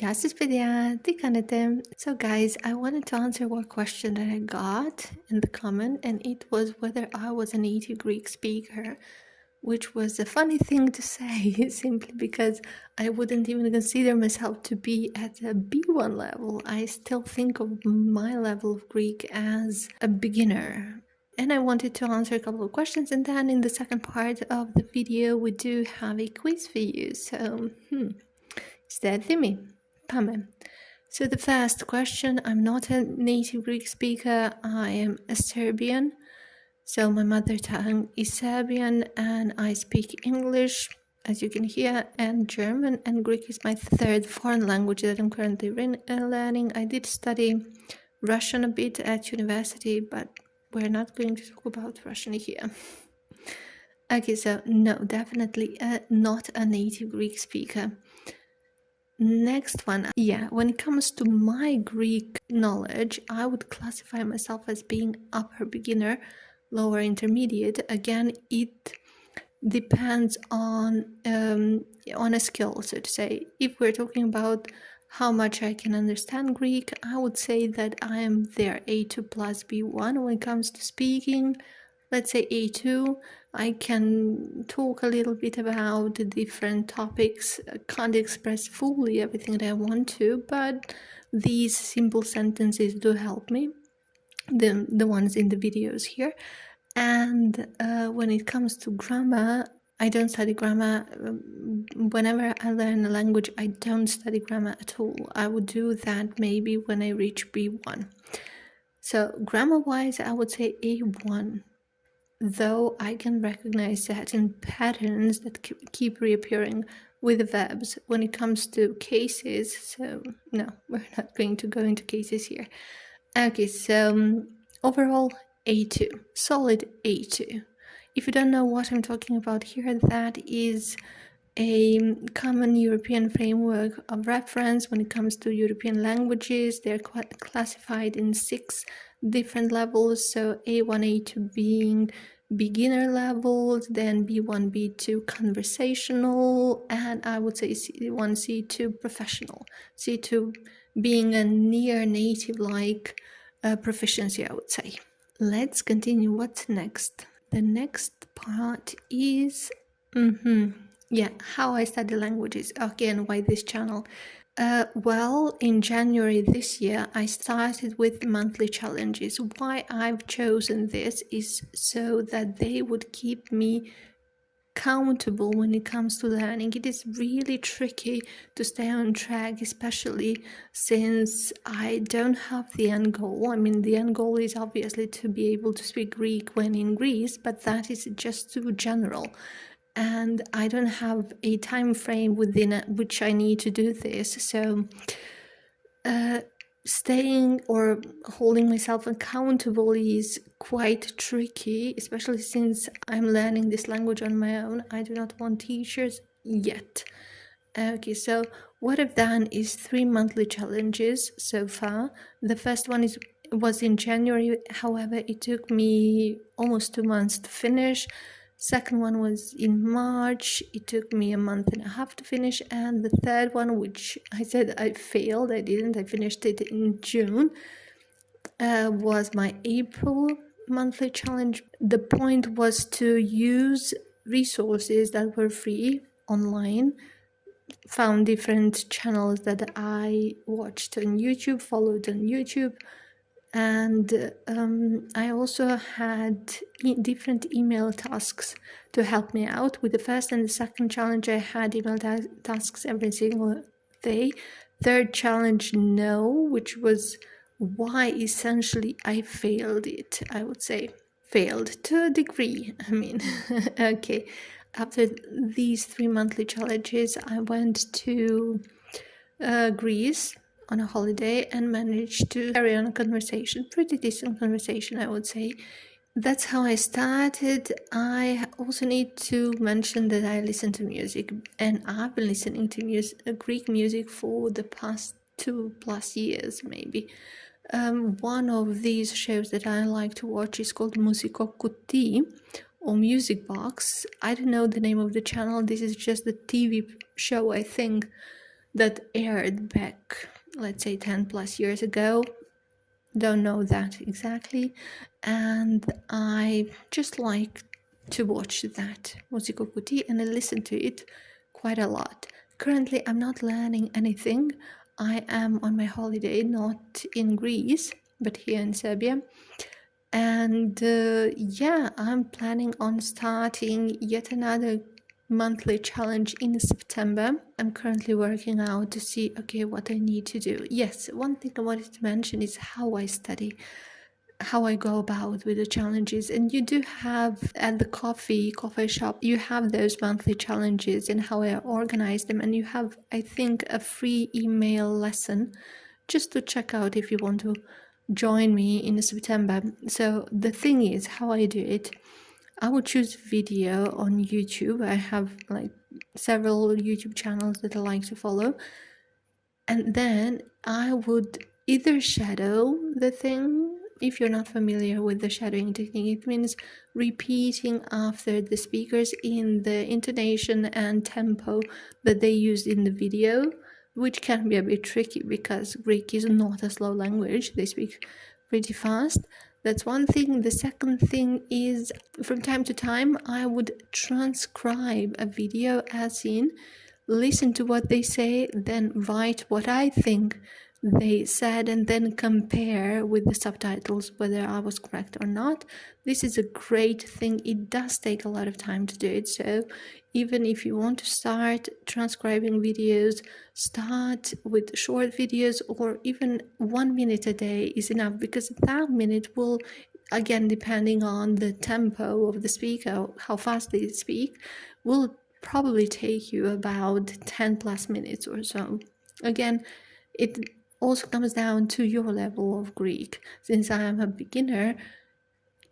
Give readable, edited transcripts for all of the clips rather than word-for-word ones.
Γεια σας παιδιά, τι κάνετε? So guys, I wanted to answer one question that I got in the comment, and it was whether I was a native Greek speaker, which was a funny thing to say simply because I wouldn't even consider myself to be at a B1 level. I still think of my level of Greek as a beginner. And I wanted to answer a couple of questions, and then in the second part of the video we do have a quiz for you. So, Είστε me. Πάμε. So the first question, I'm not a native Greek speaker, I am a Serbian. So my mother tongue is Serbian and I speak English, as you can hear, and German, and Greek is my third foreign language that I'm currently learning. I did study Russian a bit at university, but we're not going to talk about Russian here. Okay, so no, definitely not a native Greek speaker. Next one, yeah, when it comes to my Greek knowledge, I would classify myself as being upper beginner, lower intermediate. Again, it depends on a skill, so to say. If we're talking about how much I can understand Greek, I would say that I am there A2 plus B1 when it comes to speaking. Let's say A2, I can talk a little bit about the different topics. I can't express fully everything that I want to, but these simple sentences do help me, the ones in the videos here. And when it comes to grammar, I don't study grammar. Whenever I learn a language, I don't study grammar at all. I would do that maybe when I reach B1. So grammar-wise, I would say A1. Though I can recognize certain patterns that keep reappearing with the verbs when it comes to cases. So no, we're not going to go into cases here. Okay, so overall A2, solid A2. If you don't know what I'm talking about here, that is a common European framework of reference when it comes to European languages. They're classified in 6 different levels, so A1, A2 being beginner levels, then B1, B2 conversational, and I would say C1, C2 professional, C2 being a near native like proficiency, I would say. Let's continue. What's next? The next part is how I study languages. Again, why this channel? Well, in January this year, I started with monthly challenges. Why I've chosen this is so that they would keep me accountable when it comes to learning. It is really tricky to stay on track, especially since I don't have the end goal. I mean, the end goal is obviously to be able to speak Greek when in Greece, but that is just too general. And I don't have a time frame within which I need to do this. So staying or holding myself accountable is quite tricky, especially since I'm learning this language on my own. I do not want teachers yet. Okay, so what I've done is 3 monthly challenges so far. The first one was in January, however, it took me almost 2 months to finish. Second one was in March, it took me a month and a half to finish, and the third one, which I said I failed, I finished it in June, was my April monthly challenge. The point was to use resources that were free online, found different channels that I watched on YouTube, followed on YouTube, and I also had different email tasks to help me out. With the first and the second challenge, I had email tasks every single day. Third challenge, no, which was why essentially I failed it, I would say. Failed to a degree, I mean. Okay, after these 3 monthly challenges, I went to Greece on a holiday and managed to carry on a conversation, pretty decent conversation, I would say. That's how I started. I also need to mention that I listen to music, and I've been listening to Greek music for the past 2+ years, maybe. One of these shows that I like to watch is called Musiko Kuti, or Music Box. I don't know the name of the channel. This is just the TV show, I think. that aired back, let's say 10 plus years ago. Don't know that exactly. And I just like to watch that Musico Kuti, and I listen to it quite a lot. Currently, I'm not learning anything. I am on my holiday, not in Greece, but here in Serbia. And yeah, I'm planning on starting yet another monthly challenge in September. I'm currently working out to see, okay, what I need to do. Yes, one thing I wanted to mention is how I study, how I go about with the challenges. And you do have at the coffee shop, you have those monthly challenges and how I organize them. And you have, I think, a free email lesson just to check out if you want to join me in September. So the thing is, how I do it, I would choose video on YouTube. I have like several YouTube channels that I like to follow. And then I would either shadow the thing. If you're not familiar with the shadowing technique, it means repeating after the speakers in the intonation and tempo that they used in the video, which can be a bit tricky because Greek is not a slow language. They speak pretty fast. That's one thing. The second thing is, from time to time, I would transcribe a video as in listen to what they say, then write what I think they said, and then compare with the subtitles whether I was correct or not. This is a great thing. It does take a lot of time to do it. So even if you want to start transcribing videos, start with short videos, or even 1 minute a day is enough, because that minute will, again, depending on the tempo of the speaker, how fast they speak, will probably take you about 10 plus minutes or so. Again, it also comes down to your level of Greek. Since I am a beginner,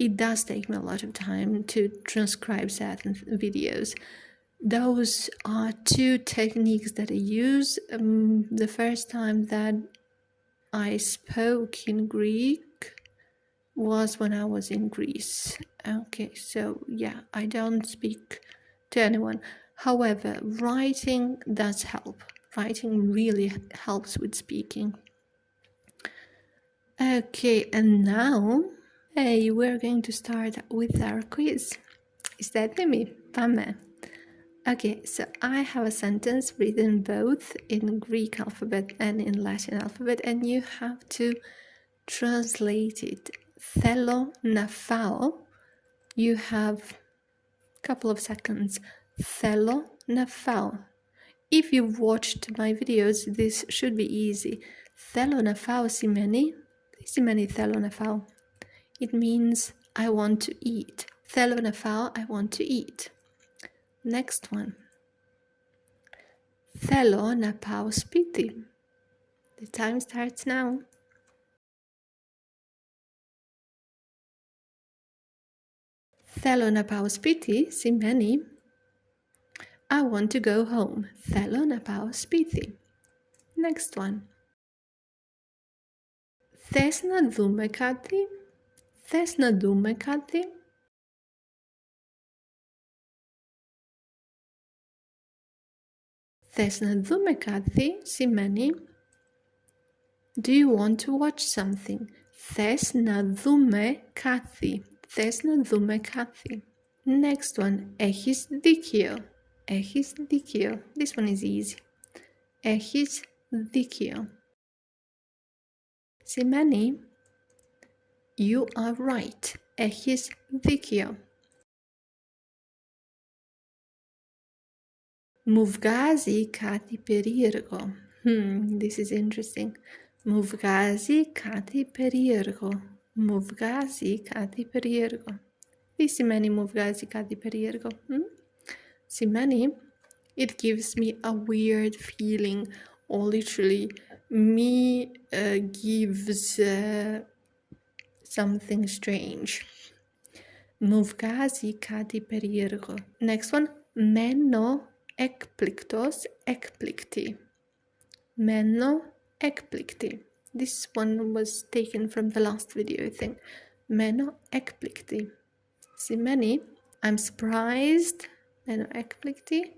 it does take me a lot of time to transcribe certain videos. Those are two techniques that I use. The first time that I spoke in Greek was when I was in Greece. Okay, so yeah, I don't speak to anyone. However, writing does help. Writing really helps with speaking. Okay, and now, hey, we're going to start with our quiz. Is that me? Πάμε. Okay, so I have a sentence written both in Greek alphabet and in Latin alphabet, and you have to translate it. Θέλω να φάω. You have a couple of seconds. Θέλω να φάω. If you've watched my videos, this should be easy. Θέλω να φάω σημαίνει, τι σημαίνει θέλω να φάω? It means I want to eat. Θέλω να φάω, I want to eat. Next one. Θέλω να πάω σπίτι. The time starts now. Θέλω να πάω σπίτι σημαίνει I want to go home. Θέλω να πάω σπίτι. Next one. Θες να δούμε κάτι? Θες να δούμε κάτι? Θες να δούμε κάτι σημαίνει Do you want to watch something? Θες να δούμε κάτι. Θες να δούμε κάτι. Next one. Έχεις δίκιο. Έχεις δίκιο. This one is easy. Έχεις δίκιο. Σημαίνει You are right. Έχεις δίκιο. Μου βγάζει κάτι περίεργο. This is interesting. Μου βγάζει κάτι περίεργο. Μου βγάζει κάτι περίεργο. Τι σημαίνει μου βγάζει κάτι περίεργο? Σημαίνει it gives me a weird feeling, or literally me gives something strange. Μου βγάζει κάτι περίεργο. Next one. Μένω έκπληκτος, έκπληκτη. Μένω έκπληκτη. This one was taken from the last video, I think. Μένω έκπληκτη. Σημαίνει I'm surprised. Μένω έκπληκτη.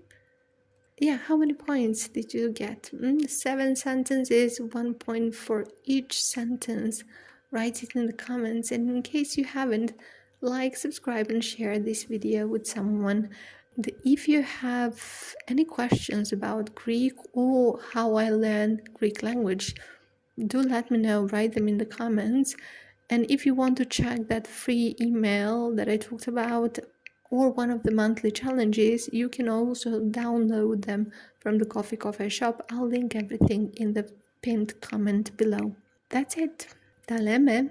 Yeah, how many points did you get? 7 sentences, 1 point for each sentence. Write it in the comments. And in case you haven't, like, subscribe, and share this video with someone. If you have any questions about Greek or how I learned Greek language, do let me know. Write them in the comments. And if you want to check that free email that I talked about, or one of the monthly challenges, you can also download them from the Coffee Coffee shop. I'll link everything in the pinned comment below. That's it. Ta λέμε.